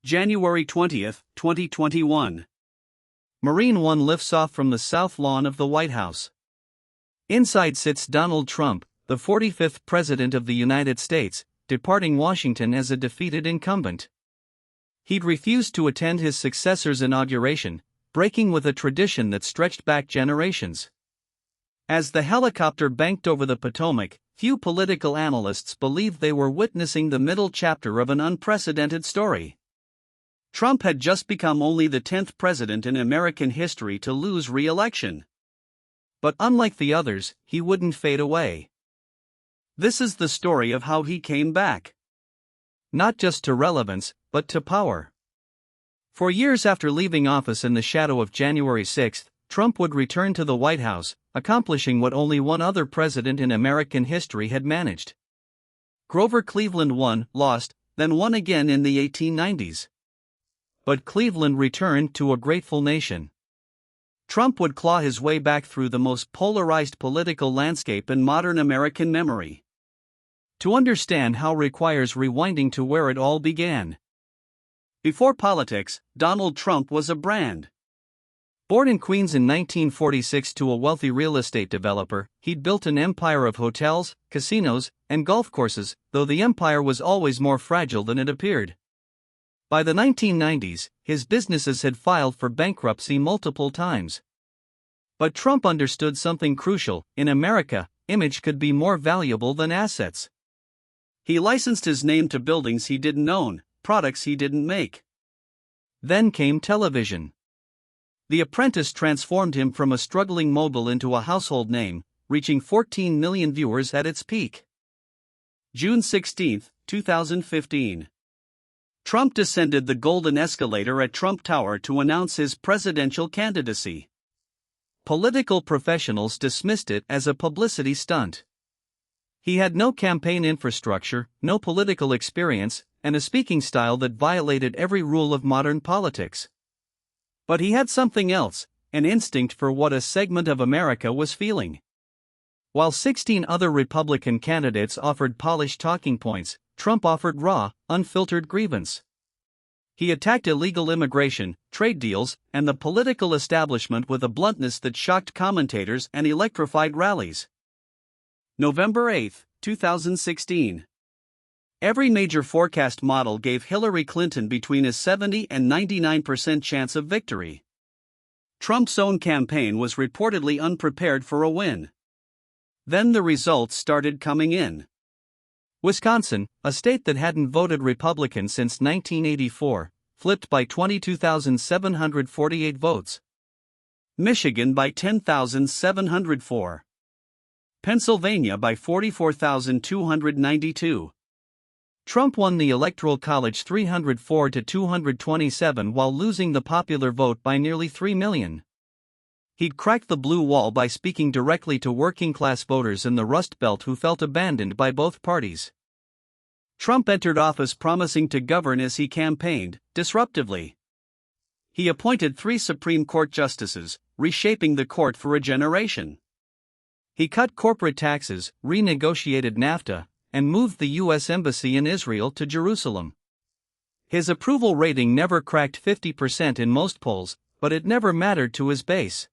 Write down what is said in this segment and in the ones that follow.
January 20, 2021. Marine One lifts off from the south lawn of the White House. Inside sits Donald Trump, the 45th President of the United States, departing Washington as a defeated incumbent. He'd refused to attend his successor's inauguration, breaking with a tradition that stretched back generations. As the helicopter banked over the Potomac, few political analysts believed they were witnessing the middle chapter of an unprecedented story. Trump had just become only the 10th president in American history to lose re-election. But unlike the others, he wouldn't fade away. This is the story of how he came back. Not just to relevance, but to power. For years after leaving office in the shadow of January 6, Trump would return to the White House, accomplishing what only one other president in American history had managed. Grover Cleveland won, lost, then won again in the 1890s. But Cleveland returned to a grateful nation. Trump would claw his way back through the most polarized political landscape in modern American memory. To understand how requires rewinding to where it all began. Before politics, Donald Trump was a brand. Born in Queens in 1946 to a wealthy real estate developer, he'd built an empire of hotels, casinos, and golf courses, though the empire was always more fragile than it appeared. By the 1990s, his businesses had filed for bankruptcy multiple times. But Trump understood something crucial: in America, image could be more valuable than assets. He licensed his name to buildings he didn't own, products he didn't make. Then came television. The Apprentice transformed him from a struggling mogul into a household name, reaching 14 million viewers at its peak. June 16, 2015. Trump descended the golden escalator at Trump Tower to announce his presidential candidacy. Political professionals dismissed it as a publicity stunt. He had no campaign infrastructure, no political experience, and a speaking style that violated every rule of modern politics. But he had something else, an instinct for what a segment of America was feeling. While 16 other Republican candidates offered polished talking points, Trump offered raw, unfiltered grievance. He attacked illegal immigration, trade deals, and the political establishment with a bluntness that shocked commentators and electrified rallies. November 8, 2016. Every major forecast model gave Hillary Clinton between a 70 and 99% chance of victory. Trump's own campaign was reportedly unprepared for a win. Then the results started coming in. Wisconsin, a state that hadn't voted Republican since 1984, flipped by 22,748 votes. Michigan by 10,704. Pennsylvania by 44,292. Trump won the Electoral College 304 to 227 while losing the popular vote by nearly 3 million. He'd cracked the blue wall by speaking directly to working-class voters in the Rust Belt who felt abandoned by both parties. Trump entered office promising to govern as he campaigned, disruptively. He appointed 3 Supreme Court justices, reshaping the court for a generation. He cut corporate taxes, renegotiated NAFTA, and moved the U.S. Embassy in Israel to Jerusalem. His approval rating never cracked 50% in most polls, but it never mattered to his base.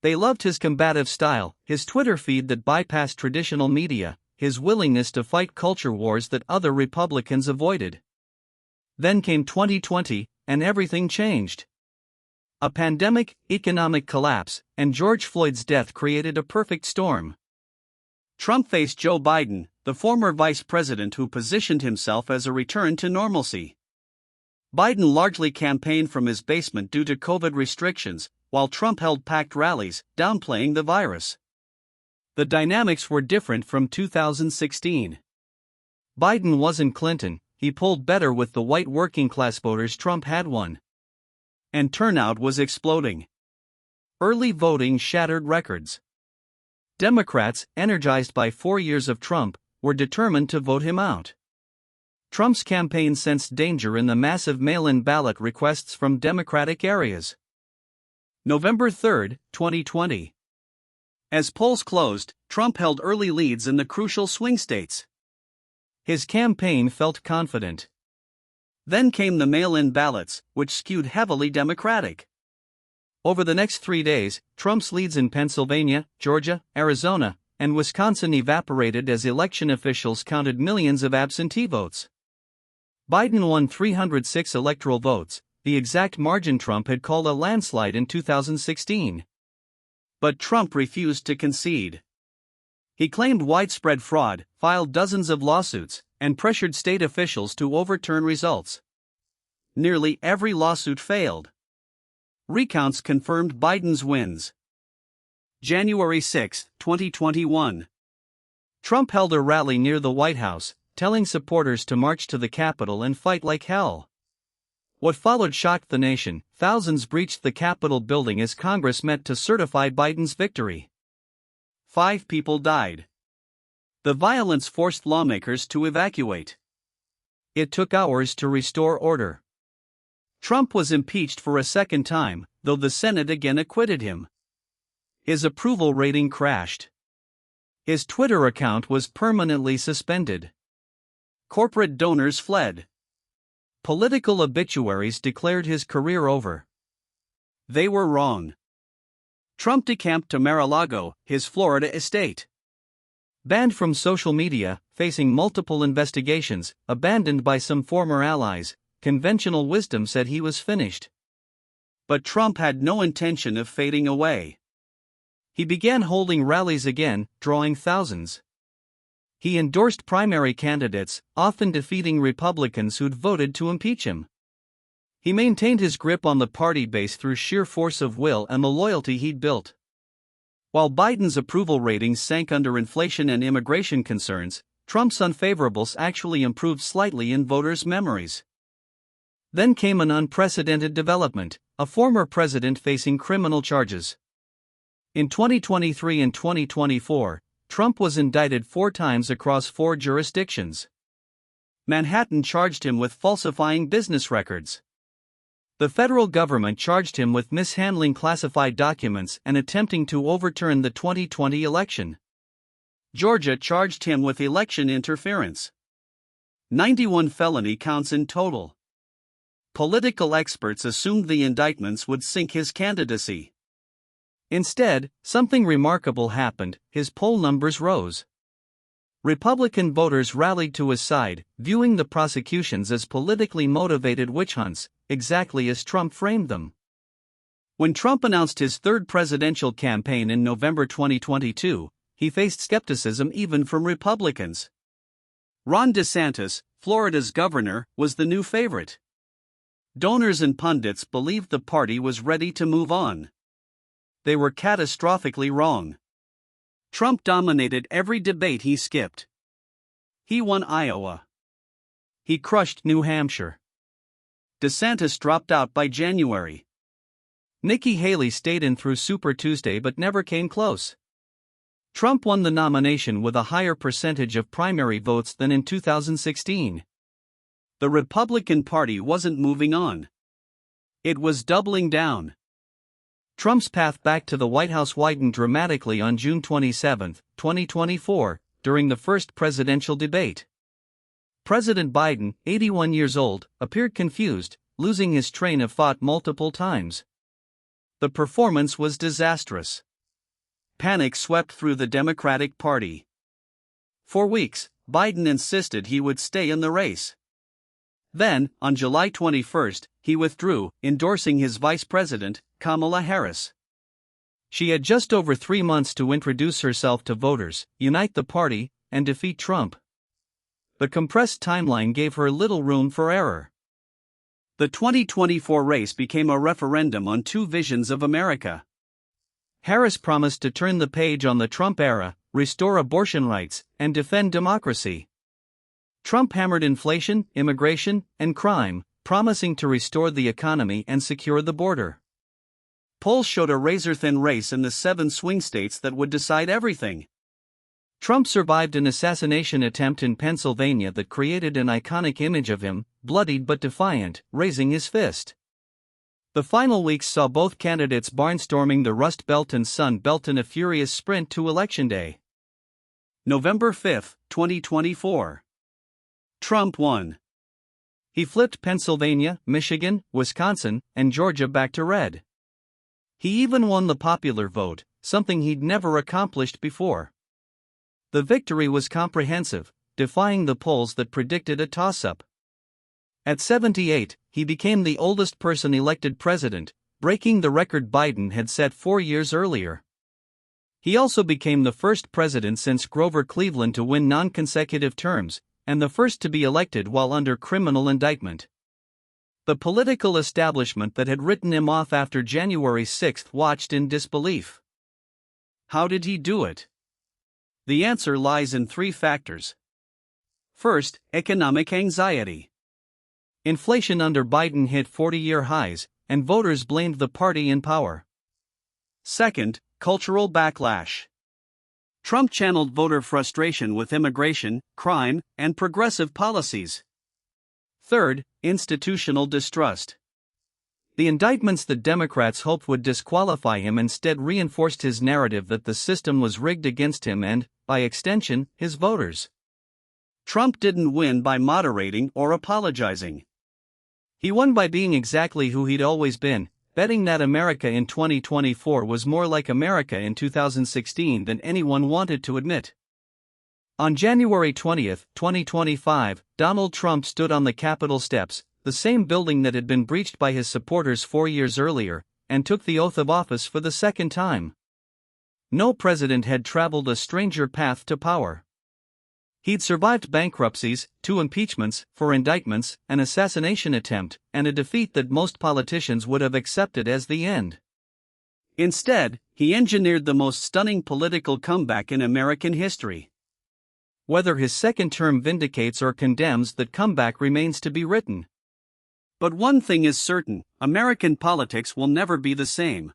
They loved his combative style, his Twitter feed that bypassed traditional media, his willingness to fight culture wars that other Republicans avoided. Then came 2020, and everything changed. A pandemic, economic collapse, and George Floyd's death created a perfect storm. Trump faced Joe Biden, the former vice president who positioned himself as a return to normalcy. Biden largely campaigned from his basement due to COVID restrictions, while Trump held packed rallies, downplaying the virus. The dynamics were different from 2016. Biden wasn't Clinton, he polled better with the white working-class voters Trump had won. And turnout was exploding. Early voting shattered records. Democrats, energized by 4 years of Trump, were determined to vote him out. Trump's campaign sensed danger in the massive mail-in ballot requests from Democratic areas. November 3, 2020. As polls closed, Trump held early leads in the crucial swing states. His campaign felt confident. Then came the mail-in ballots, which skewed heavily Democratic. Over the next 3 days, Trump's leads in Pennsylvania, Georgia, Arizona, and Wisconsin evaporated as election officials counted millions of absentee votes. Biden won 306 electoral votes, the exact margin Trump had called a landslide in 2016. But Trump refused to concede. He claimed widespread fraud, filed dozens of lawsuits, and pressured state officials to overturn results. Nearly every lawsuit failed. Recounts confirmed Biden's wins. January 6, 2021. Trump held a rally near the White House, telling supporters to march to the Capitol and fight like hell. What followed shocked the nation. Thousands breached the Capitol building as Congress met to certify Biden's victory. 5 people died. The violence forced lawmakers to evacuate. It took hours to restore order. Trump was impeached for a second time, though the Senate again acquitted him. His approval rating crashed. His Twitter account was permanently suspended. Corporate donors fled. Political obituaries declared his career over. They were wrong. Trump decamped to Mar-a-Lago, his Florida estate. Banned from social media, facing multiple investigations, abandoned by some former allies, conventional wisdom said he was finished. But Trump had no intention of fading away. He began holding rallies again, drawing thousands. He endorsed primary candidates, often defeating Republicans who'd voted to impeach him. He maintained his grip on the party base through sheer force of will and the loyalty he'd built. While Biden's approval ratings sank under inflation and immigration concerns, Trump's unfavorables actually improved slightly in voters' memories. Then came an unprecedented development, a former president facing criminal charges. In 2023 and 2024, Trump was indicted 4 times across 4 jurisdictions. Manhattan charged him with falsifying business records. The federal government charged him with mishandling classified documents and attempting to overturn the 2020 election. Georgia charged him with election interference. 91 felony counts in total. Political experts assumed the indictments would sink his candidacy. Instead, something remarkable happened. His poll numbers rose. Republican voters rallied to his side, viewing the prosecutions as politically motivated witch hunts, exactly as Trump framed them. When Trump announced his third presidential campaign in November 2022, he faced skepticism even from Republicans. Ron DeSantis, Florida's governor, was the new favorite. Donors and pundits believed the party was ready to move on. They were catastrophically wrong. Trump dominated every debate he skipped. He won Iowa. He crushed New Hampshire. DeSantis dropped out by January. Nikki Haley stayed in through Super Tuesday but never came close. Trump won the nomination with a higher percentage of primary votes than in 2016. The Republican Party wasn't moving on. It was doubling down. Trump's path back to the White House widened dramatically on June 27, 2024, during the first presidential debate. President Biden, 81 years old, appeared confused, losing his train of thought multiple times. The performance was disastrous. Panic swept through the Democratic Party. For weeks, Biden insisted he would stay in the race. Then, on July 21, he withdrew, endorsing his vice president, Kamala Harris. She had just over 3 months to introduce herself to voters, unite the party, and defeat Trump. The compressed timeline gave her little room for error. The 2024 race became a referendum on 2 visions of America. Harris promised to turn the page on the Trump era, restore abortion rights, and defend democracy. Trump hammered inflation, immigration, and crime, promising to restore the economy and secure the border. Polls showed a razor-thin race in the 7 swing states that would decide everything. Trump survived an assassination attempt in Pennsylvania that created an iconic image of him, bloodied but defiant, raising his fist. The final weeks saw both candidates barnstorming the Rust Belt and Sun Belt in a furious sprint to Election Day. November 5, 2024. Trump won. He flipped Pennsylvania, Michigan, Wisconsin, and Georgia back to red. He even won the popular vote, something he'd never accomplished before. The victory was comprehensive, defying the polls that predicted a toss-up. At 78, he became the oldest person elected president, breaking the record Biden had set 4 years earlier. He also became the first president since Grover Cleveland to win non-consecutive terms, and the first to be elected while under criminal indictment. The political establishment that had written him off after January 6 watched in disbelief. How did he do it? The answer lies in 3 factors. First, economic anxiety. Inflation under Biden hit 40-year highs, and voters blamed the party in power. Second, cultural backlash. Trump channeled voter frustration with immigration, crime, and progressive policies. Third, institutional distrust. The indictments that Democrats hoped would disqualify him instead reinforced his narrative that the system was rigged against him and, by extension, his voters. Trump didn't win by moderating or apologizing. He won by being exactly who he'd always been, betting that America in 2024 was more like America in 2016 than anyone wanted to admit. On January 20, 2025, Donald Trump stood on the Capitol steps, the same building that had been breached by his supporters 4 years earlier, and took the oath of office for the second time. No president had traveled a stranger path to power. He'd survived bankruptcies, 2 impeachments, 4 indictments, an assassination attempt, and a defeat that most politicians would have accepted as the end. Instead, he engineered the most stunning political comeback in American history. Whether his second term vindicates or condemns that comeback remains to be written. But one thing is certain: American politics will never be the same.